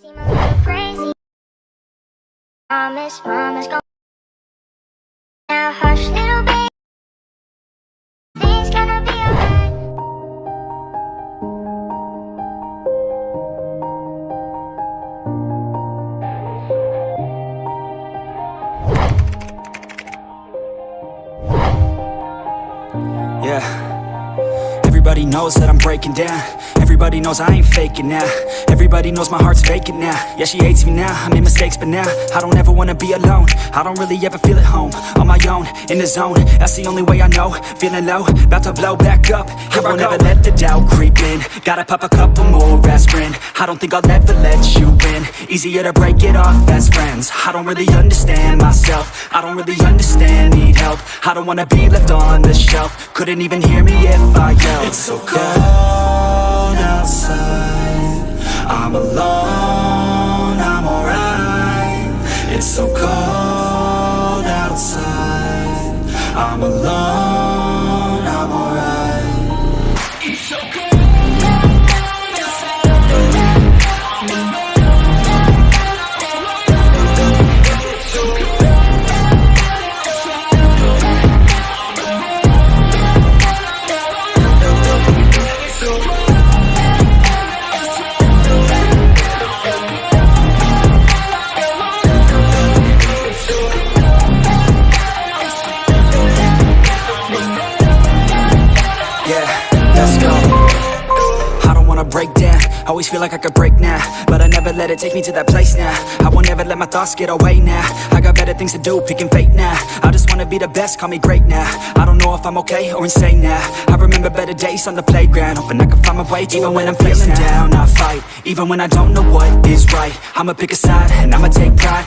Seem a little crazy. Mama's gone now. Hush, little baby. Things gonna be alright. Yeah. Everybody knows that I'm breaking down. Everybody knows I ain't faking now. Everybody knows my heart's vacant now. Yeah, she hates me now, I made mistakes but now I don't ever wanna be alone. I don't really ever feel at home. On my own, in the zone, that's the only way I know. Feeling low, about to blow back up. I won't ever let the doubt creep in. Gotta pop a couple more aspirin. I don't think I'll ever let you in. Easier to break it off as friends. I don't really understand myself. I don't really understand, need help. I don't wanna be left on the shelf. Couldn't even hear me if I yelled. It's so cold outside, I'm alone, I'm alright. It's so cold outside, I'm alone, I'm alright. It's so cold. Break down, always feel like I could break now, but I never let it take me to that place now. I won't ever let my thoughts get away now. I got better things to do, picking fate now. I just wanna be the best, call me great now. I don't know if I'm okay or insane now. I remember better days on the playground, hoping I can find my way. Even when I'm feeling down, I fight. Even when I don't know what is right, I'ma pick a side and I'ma take pride.